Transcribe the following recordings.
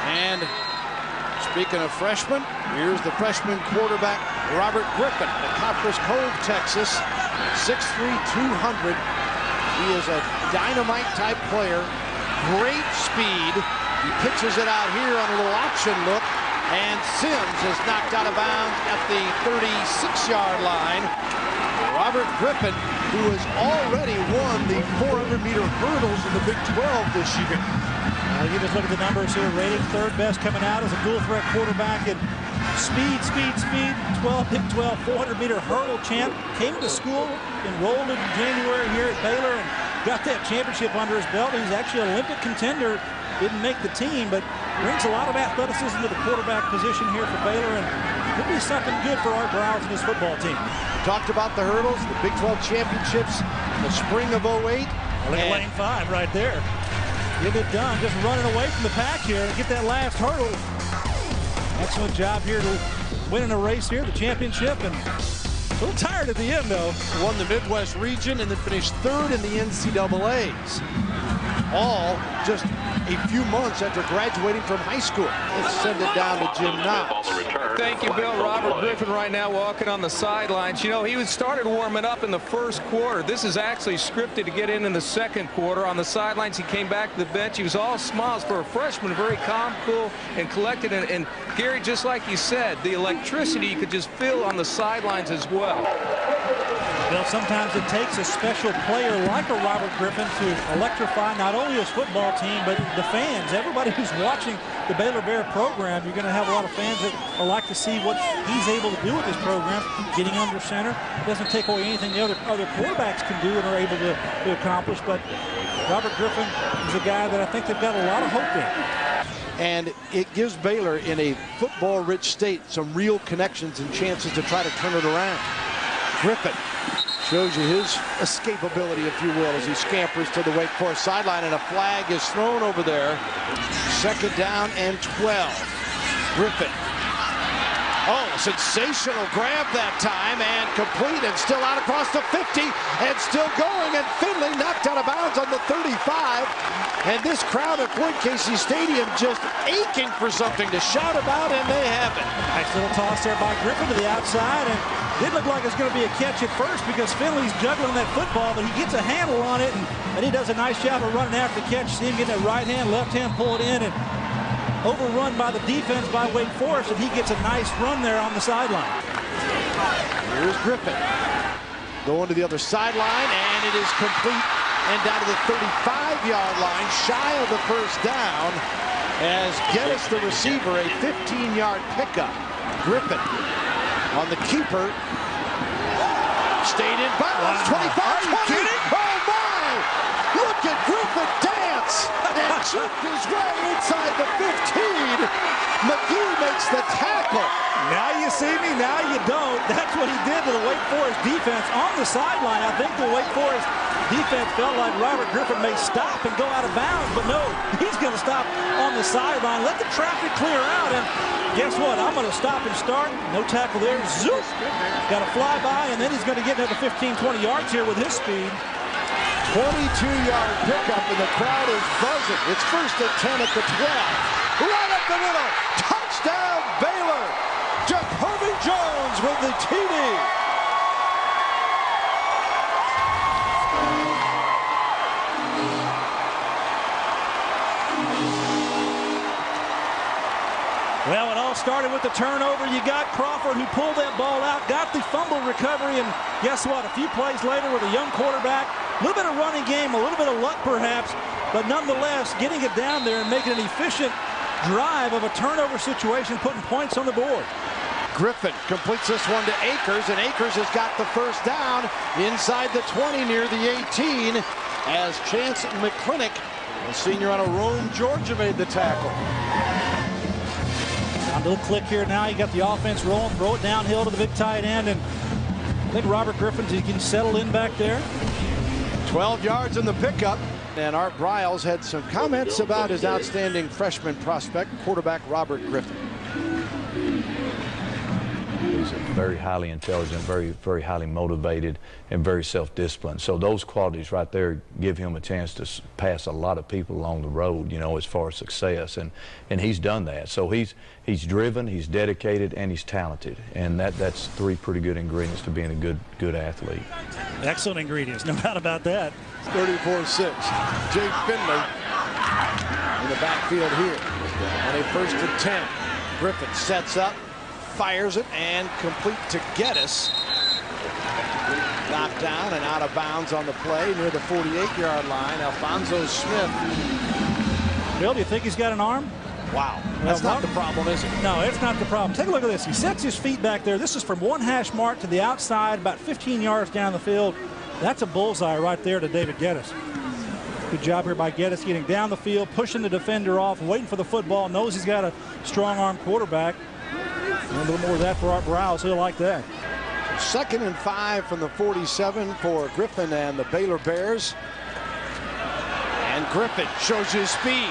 And speaking of freshmen, here's the freshman quarterback, Robert Griffin, at Copperas Cove, Texas, 6'3", 200. He is a dynamite-type player, great speed. He pitches it out here on a little option look, and Sims is knocked out of bounds at the 36-yard line. Robert Griffin, who has already won the 400-meter hurdles in the Big 12 this year. You just look at the numbers here. Rating third best coming out as a dual-threat quarterback. And speed. 12, Big 12, 400-meter hurdle champ. Came to school, enrolled in January here at Baylor, and got that championship under his belt. He's actually an Olympic contender. Didn't make the team, but brings a lot of athleticism to the quarterback position here for Baylor, and could be something good for Art Briles and his football team. Talked about the hurdles, the Big 12 championships in the spring of '08. Look at lane 5 right there. Get it done, just running away from the pack here to get that last hurdle. Excellent job here to winning a race here, the championship, and a little tired at the end though. Won the Midwest region and then finished third in the NCAAs. All just a few months after graduating from high school. Let's send it down to Jim Knotts. Thank you, Bill. Robert Griffin right now walking on the sidelines. You know, he started warming up in the first quarter. This is actually scripted to get in the second quarter. On the sidelines, he came back to the bench. He was all smiles for a freshman, very calm, cool, and collected. And Gary, just like you said, the electricity you could just feel on the sidelines as well. Bill, sometimes it takes a special player like a Robert Griffin to electrify not only his football team, but the fans. Everybody who's watching the Baylor Bear program, you're going to have a lot of fans that like to see what he's able to do with his program, getting under center. It doesn't take away anything the other quarterbacks can do and are able to accomplish, but Robert Griffin is a guy that I think they've got a lot of hope in. And it gives Baylor, in a football-rich state, some real connections and chances to try to turn it around. Griffin shows you his escapability, if you will, as he scampers to the Wake Forest sideline, and a flag is thrown over there. Second down and 12. Griffin. Oh, sensational grab that time, and complete, and still out across the 50, and still going, and Finley knocked out of bounds on the 35. And this crowd at Floyd Casey Stadium just aching for something to shout about, and they have it. Nice little toss there by Griffin to the outside, and didn't look like it's going to be a catch at first because Finley's juggling that football, but he gets a handle on it, and he does a nice job of running after the catch. See him getting that right hand, left hand, pull it in, and overrun by the defense by Wake Forest, and he gets a nice run there on the sideline. Here's Griffin going to the other sideline, and it is complete and down to the 35-yard line, shy of the first down, as Geddes, the receiver, a 15-yard pickup. Griffin on the keeper, stayed in bounds. 25, 20. Oh my! Look at Griffin dance and jerk his way inside the 15. McGee makes the tackle. Now you see me, now you don't. That's what he did to the Wake Forest defense on the sideline. I think the Wake Forest defense felt like Robert Griffin may stop and go out of bounds, but no, he's going to stop on the sideline, let the traffic clear out, and guess what? I'm going to stop and start. No tackle there. Zoop! Got to fly by, and then he's going to get another 15, 20 yards here with his speed. 22-yard pickup, and the crowd is buzzing. It's first and 10 at the 12. Right up the middle. Touchdown, Baylor. Jacoby Jones with the TD. Well, it all started with the turnover. You got Crawford, who pulled that ball out, got the fumble recovery, and guess what? A few plays later with a young quarterback, a little bit of running game, a little bit of luck perhaps, but nonetheless, getting it down there and making an efficient drive of a turnover situation, putting points on the board. Griffin completes this one to Akers, and Akers has got the first down inside the 20 near the 18 as Chance McClintock, a senior out of Rome, Georgia, made the tackle. A little click here now. You got the offense rolling, throw it downhill to the big tight end, and I think Robert Griffin, he can settle in back there. 12 yards in the pickup. And Art Briles had some comments about his outstanding freshman prospect, quarterback Robert Griffin. very highly intelligent, very highly motivated, and very self-disciplined. So those qualities right there give him a chance to pass a lot of people along the road, you know, as far as success, and he's done that. So he's driven, he's dedicated, and he's talented, and that's three pretty good ingredients to being a good athlete. Excellent ingredients, no doubt about that. 34-6. Jay Finley in the backfield here. And a 1st and 10. Griffin sets up, fires it, and complete to Geddes. Knocked down and out of bounds on the play near the 48-yard line. Alfonso Smith. Bill, do you think he's got an arm? Wow. That's not the problem, is it? No, it's not the problem. Take a look at this. He sets his feet back there. This is from one hash mark to the outside, about 15 yards down the field. That's a bullseye right there to David Geddes. Good job here by Geddes, getting down the field, pushing the defender off, waiting for the football, knows he's got a strong-arm quarterback. And a little more of that for Art Browse. He'll like that. 2nd and 5 from the 47 for Griffin and the Baylor Bears. And Griffin shows his speed.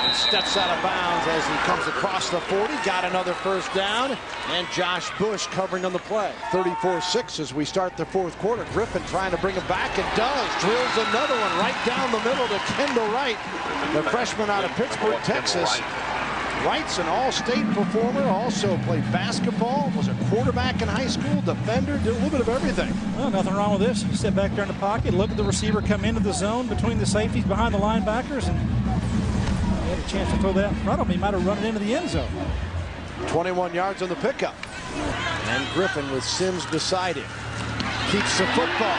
And steps out of bounds as he comes across the 40. Got another 1st down. And Josh Bush covering on the play. 34-6 as we start the 4th quarter. Griffin trying to bring him back, and does. Drills another one right down the middle to Kendall Wright, the freshman out of Pittsburgh, Texas. Wright's an all-state performer, also played basketball, was a quarterback in high school, defender, did a little bit of everything. Well, nothing wrong with this. Sit back there in the pocket, look at the receiver come into the zone between the safeties behind the linebackers, and he had a chance to throw that in front of him. He might have run it into the end zone. 21 yards on the pickup. And Griffin with Sims beside him. Keeps the football.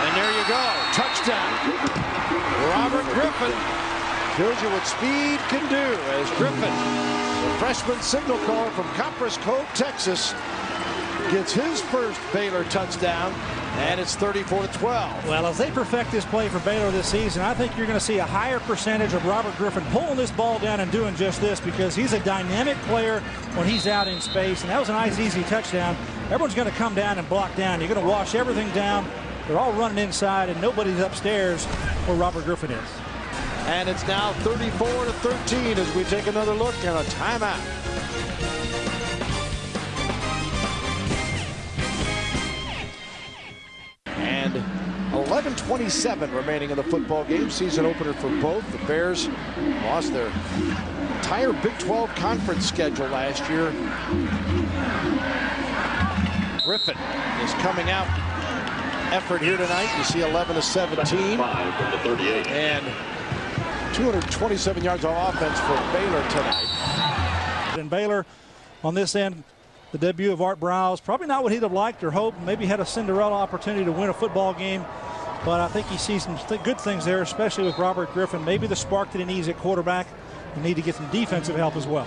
And there you go. Touchdown. Robert Griffin shows you what speed can do as Griffin, the freshman signal caller from Copperas Cove, Texas, gets his first Baylor touchdown, and it's 34-12. Well, as they perfect this play for Baylor this season, I think you're going to see a higher percentage of Robert Griffin pulling this ball down and doing just this, because he's a dynamic player when he's out in space, and that was a nice, easy touchdown. Everyone's going to come down and block down. You're going to wash everything down. They're all running inside, and nobody's upstairs where Robert Griffin is. And it's now 34-13 as we take another look and a timeout. And 11:27 remaining in the football game. Season opener for both. The Bears lost their entire Big 12 conference schedule last year. Griffin is coming out. Effort here tonight. You see 11-17. And 227 yards of offense for Baylor tonight. And Baylor on this end, the debut of Art Browse, probably not what he'd have liked or hoped. Maybe had a Cinderella opportunity to win a football game, but I think he sees some good things there, especially with Robert Griffin. Maybe the spark that he needs at quarterback. You need to get some defensive help as well.